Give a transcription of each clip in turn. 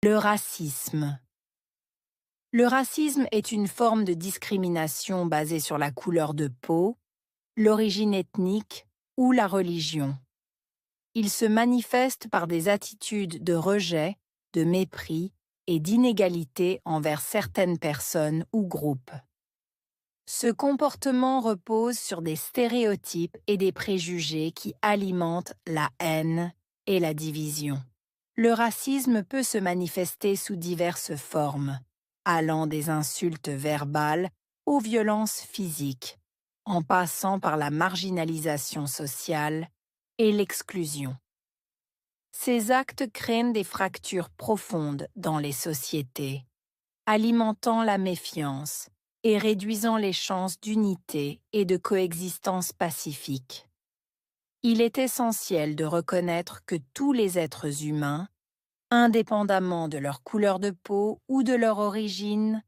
Le racisme. Le racisme est une forme de discrimination basée sur la couleur de peau, l'origine ethnique ou la religion. Il se manifeste par des attitudes de rejet, de mépris et d'inégalité envers certaines personnes ou groupes. Ce comportement repose sur des stéréotypes et des préjugés qui alimentent la haine et la division. Le racisme peut se manifester sous diverses formes, allant des insultes verbales aux violences physiques, en passant par la marginalisation sociale et l'exclusion. Ces actes créent des fractures profondes dans les sociétés, alimentant la méfiance et réduisant les chances d'unité et de coexistence pacifique. Il est essentiel de reconnaître que tous les êtres humains, indépendamment de leur couleur de peau ou de leur origine,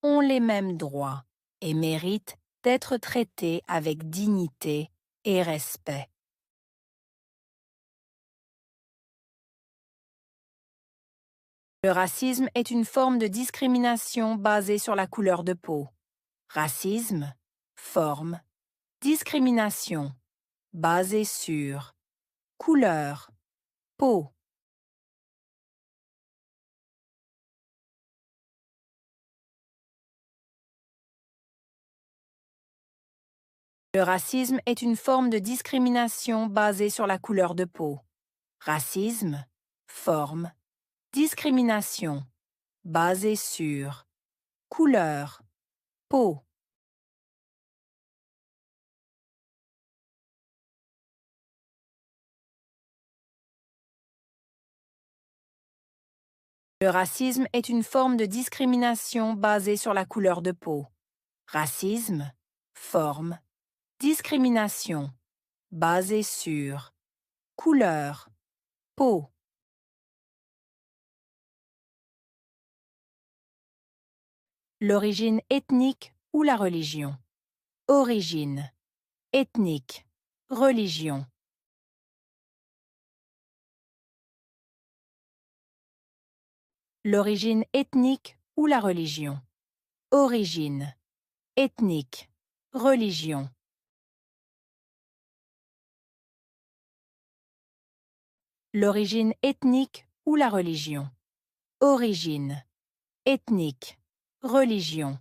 ont les mêmes droits et méritent d'être traités avec dignité et respect. Le racisme est une forme de discrimination basée sur la couleur de peau. Racisme, forme, discrimination, basée sur, couleur, peau. Le racisme est une forme de discrimination basée sur la couleur de peau. Racisme, forme, discrimination, basée sur, couleur, peau. Le racisme est une forme de discrimination basée sur la couleur de peau. Racisme, forme, discrimination, basée sur, couleur, peau. L'origine ethnique ou la religion. Origine, ethnique, religion. L'origine ethnique ou la religion. Origine, ethnique, religion. L'origine ethnique ou la religion. Origine, ethnique, religion.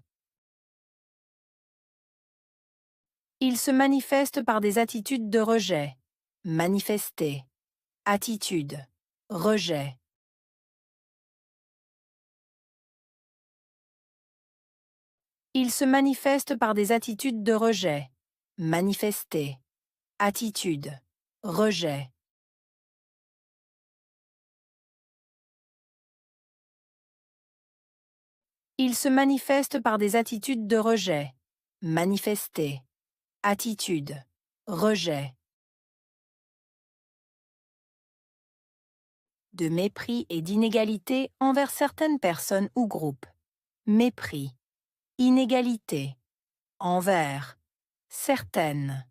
Il se manifeste par des attitudes de rejet. Manifester. Attitude. Rejet. Il se manifeste par des attitudes de rejet. Manifester. Attitude. Rejet. Il se manifeste par des attitudes de rejet. Manifester. Attitude. Rejet. De mépris et d'inégalité envers certaines personnes ou groupes. Mépris. Inégalité. Envers. Certaines.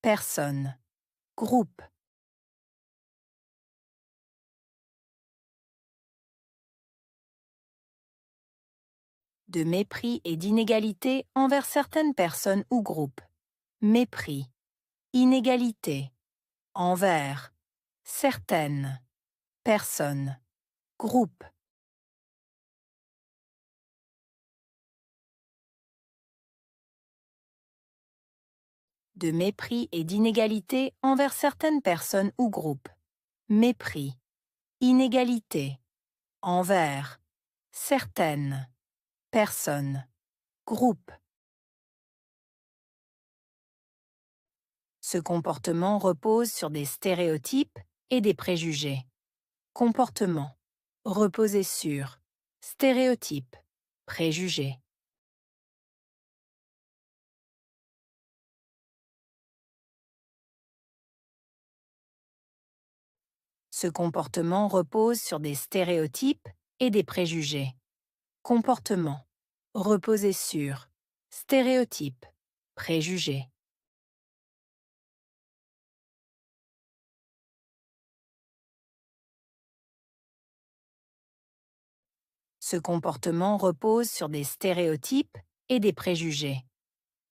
Personnes. Groupes. De mépris et d'inégalité envers certaines personnes ou groupes. Mépris. Inégalité. Envers. Certaines. Personnes. Groupes. De mépris et d'inégalité envers certaines personnes ou groupes. Mépris. Inégalité. Envers. Certaines. Personnes. Groupes. Ce comportement repose sur des stéréotypes et des préjugés. Comportement. Reposer sur. Stéréotypes. Préjugés. Ce comportement repose sur des stéréotypes et des préjugés. Comportement. Reposer sur. Stéréotypes. Préjugés. Ce comportement repose sur des stéréotypes et des préjugés.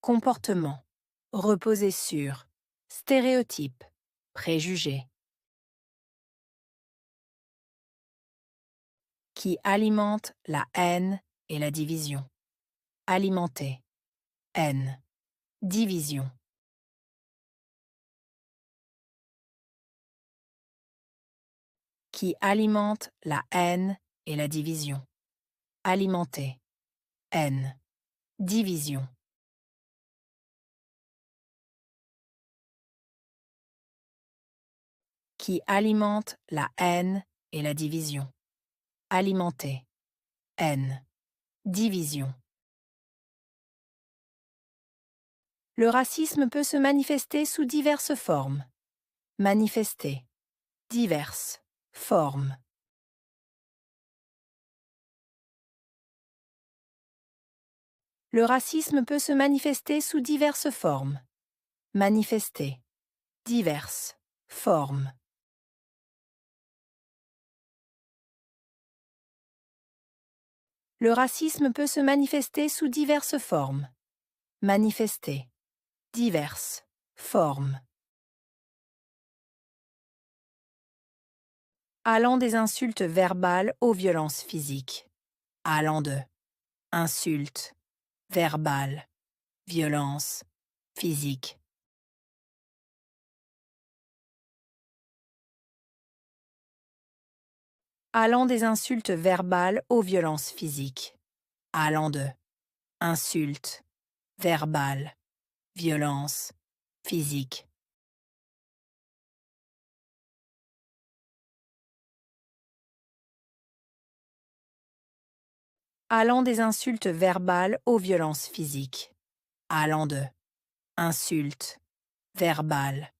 Comportement. Reposer sur. Stéréotypes. Préjugés. Qui alimente la haine et la division. Alimenter. Haine. Division. Qui alimente la haine et la division. Alimenter. Haine. Division. Qui alimente la haine et la division. Alimenter. Haine. Division. Le racisme peut se manifester sous diverses formes. Manifester. Diverses. Formes. Le racisme peut se manifester sous diverses formes. Manifester. Diverses. Formes. Le racisme peut se manifester sous diverses formes. Manifester. Diverses. Formes. Allant des insultes verbales aux violences physiques. Allant de insultes, verbales, violences, physiques. Allant des insultes verbales aux violences physiques. Allant de insultes, verbales, violences, physiques. Allant des insultes verbales aux violences physiques. Allant de insultes, verbales,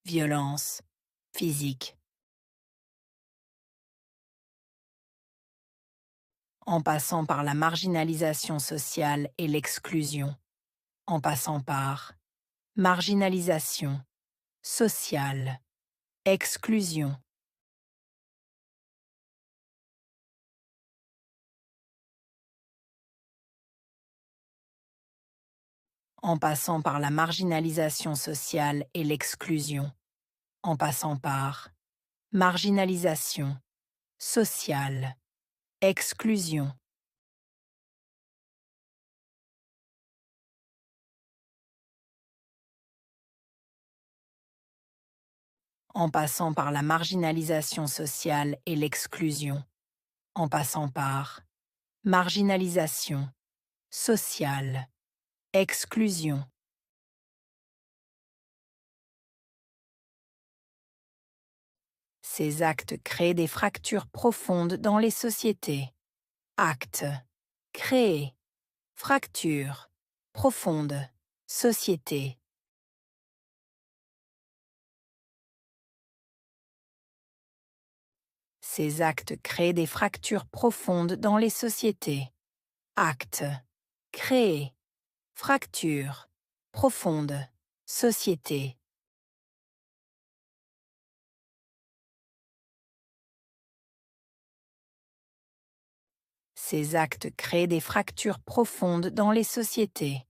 violences, physiques. En passant par la marginalisation sociale et l'exclusion. En passant par marginalisation, sociale, exclusion. En passant par la marginalisation sociale et l'exclusion. En passant par marginalisation, sociale, exclusion. En passant par la marginalisation sociale et l'exclusion. En passant par marginalisation, sociale, exclusion. Ces actes créent des fractures profondes dans les sociétés. Actes. Créer. Fracture. Profonde. Société. Ces actes créent des fractures profondes dans les sociétés. Actes. Créer. Fracture. Profonde. Société. Ces actes créent des fractures profondes dans les sociétés.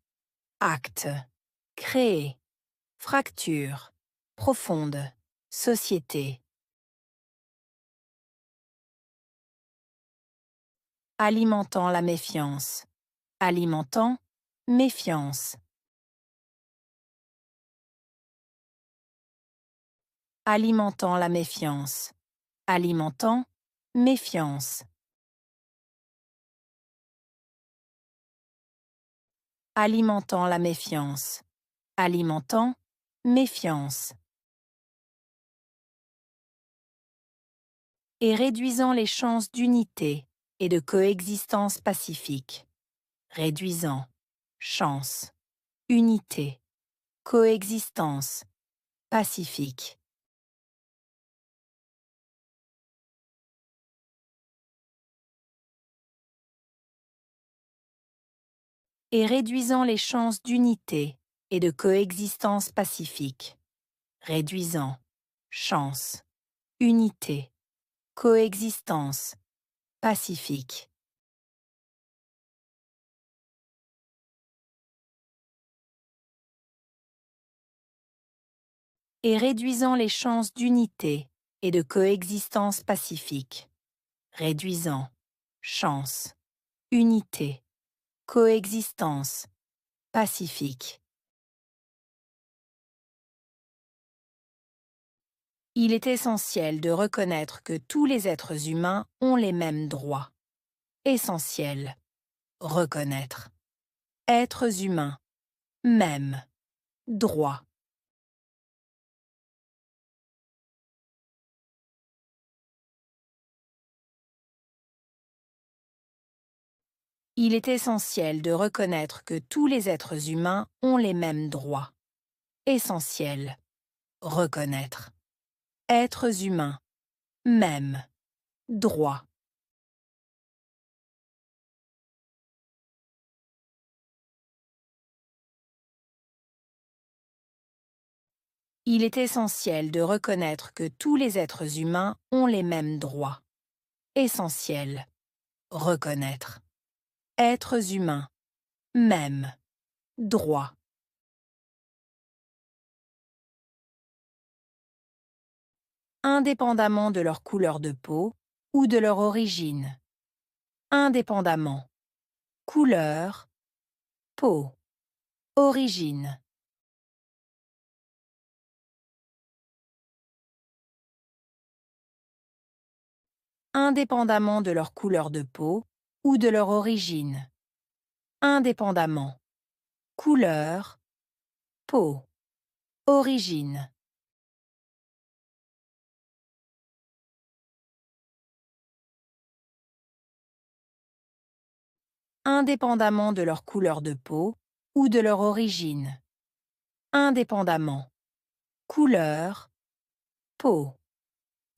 Actes. Créer. Fracture. Profonde. Société. Alimentant la méfiance. Alimentant, méfiance. Alimentant la méfiance. Alimentant, méfiance. Alimentant la méfiance. Alimentant, méfiance. Et réduisant les chances d'unité et de coexistence pacifique. Réduisant, chance, unité, coexistence, pacifique. Et réduisant les chances d'unité et de coexistence pacifique. Réduisant, chance, unité, coexistence, pacifique. et réduisant les chances d'unité et de coexistence pacifique. Réduisant, chance, unité, coexistence, pacifique. Il est essentiel de reconnaître que tous les êtres humains ont les mêmes droits. Essentiel. Reconnaître. Êtres humains. Mêmes. Droits. Il est essentiel de reconnaître que tous les êtres humains ont les mêmes droits. Essentiel. Reconnaître. Êtres humains. Mêmes. Droits. Il est essentiel de reconnaître que tous les êtres humains ont les mêmes droits. Essentiel. Reconnaître. Êtres humains. Mêmes. Droits. Indépendamment de leur couleur de peau ou de leur origine. Indépendamment. Couleur. Peau. Origine. Indépendamment de leur couleur de peau ou de leur origine. Indépendamment. Couleur. Peau. Origine. Indépendamment de leur couleur de peau ou de leur origine. Indépendamment. Couleur. Peau.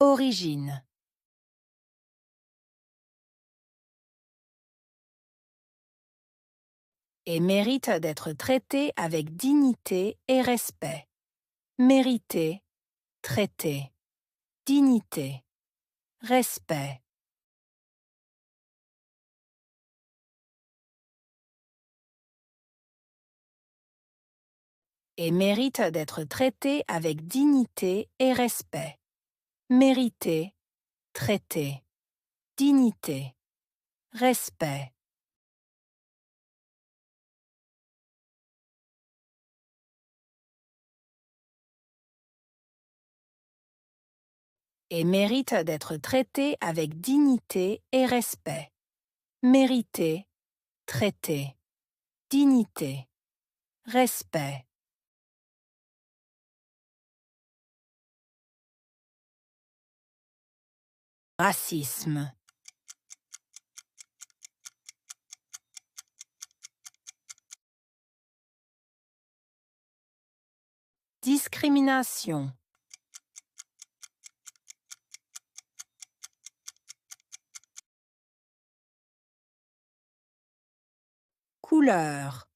Origine. Et mérite d'être traité avec dignité et respect. Mériter, traiter. Dignité, respect. Et mérite d'être traité avec dignité et respect. Mériter, traiter. Dignité, respect. Et mérite d'être traité avec dignité et respect. Mériter, traiter. Dignité, respect. Racisme. Discrimination. Couleur.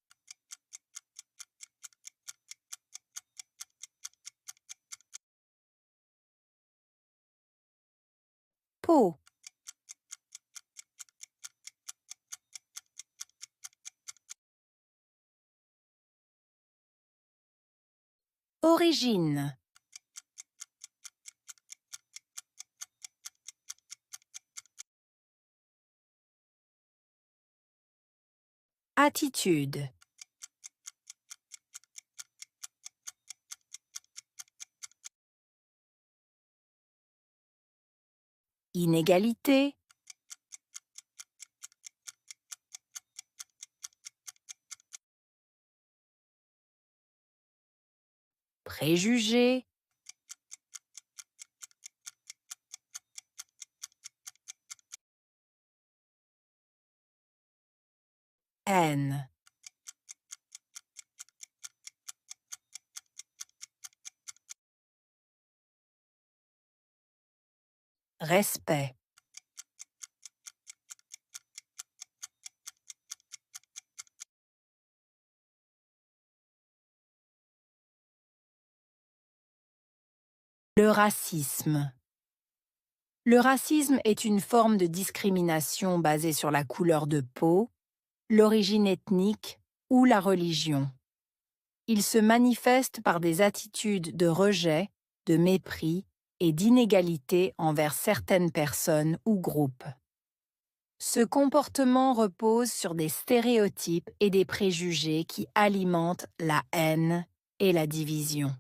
Peau. Origine. Attitude. Inégalité. Préjugé. Haine. Respect. Le racisme. Le racisme est une forme de discrimination basée sur la couleur de peau, l'origine ethnique ou la religion. Il se manifeste par des attitudes de rejet, de mépris et d'inégalité envers certaines personnes ou groupes. Ce comportement repose sur des stéréotypes et des préjugés qui alimentent la haine et la division.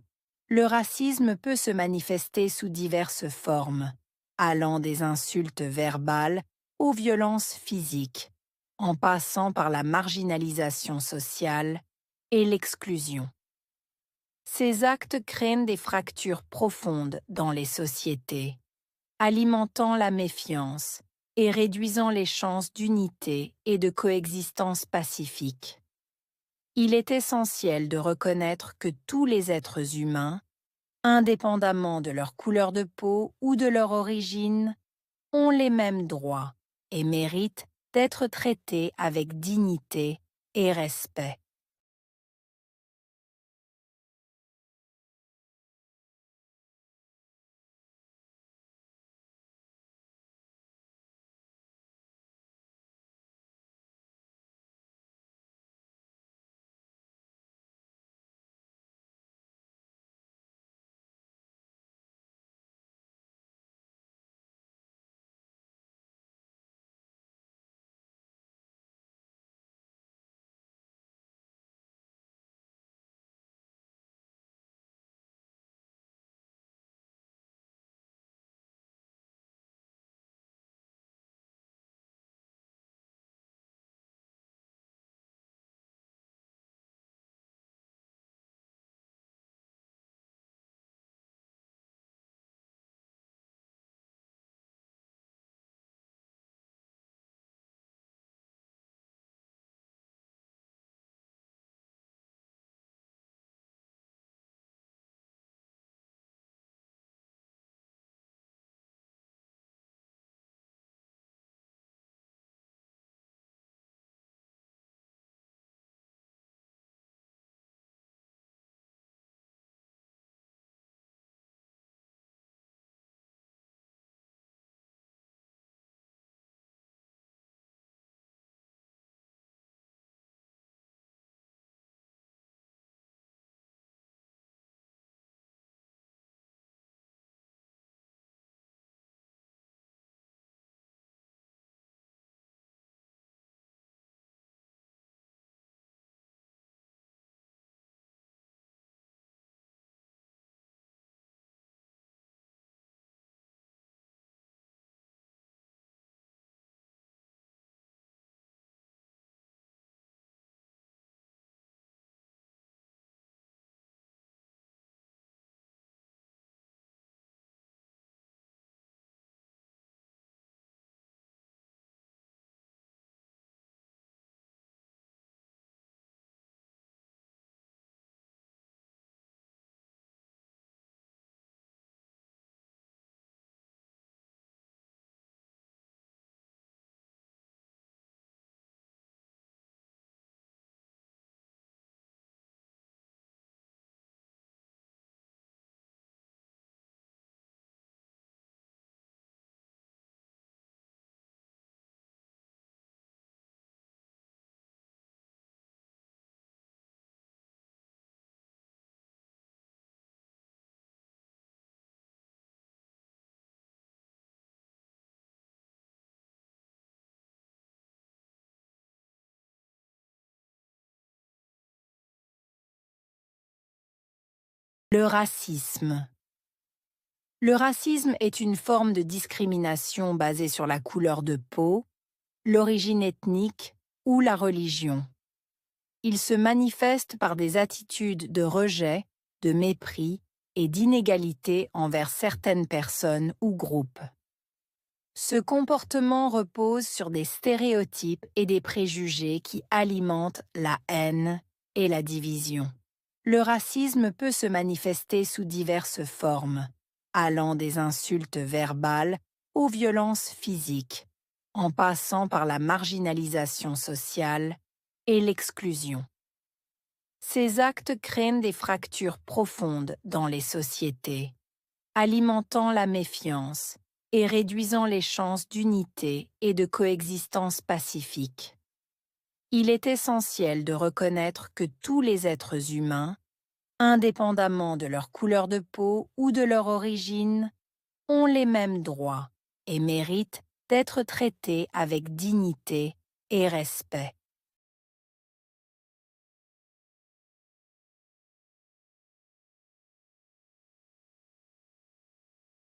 Le racisme peut se manifester sous diverses formes, allant des insultes verbales aux violences physiques, en passant par la marginalisation sociale et l'exclusion. Ces actes créent des fractures profondes dans les sociétés, alimentant la méfiance et réduisant les chances d'unité et de coexistence pacifique. Il est essentiel de reconnaître que tous les êtres humains, indépendamment de leur couleur de peau ou de leur origine, ont les mêmes droits et méritent d'être traités avec dignité et respect. Le racisme. Le racisme est une forme de discrimination basée sur la couleur de peau, l'origine ethnique ou la religion. Il se manifeste par des attitudes de rejet, de mépris et d'inégalité envers certaines personnes ou groupes. Ce comportement repose sur des stéréotypes et des préjugés qui alimentent la haine et la division. Le racisme peut se manifester sous diverses formes, allant des insultes verbales aux violences physiques, en passant par la marginalisation sociale et l'exclusion. Ces actes créent des fractures profondes dans les sociétés, alimentant la méfiance et réduisant les chances d'unité et de coexistence pacifique. Il est essentiel de reconnaître que tous les êtres humains, indépendamment de leur couleur de peau ou de leur origine, ont les mêmes droits et méritent d'être traités avec dignité et respect.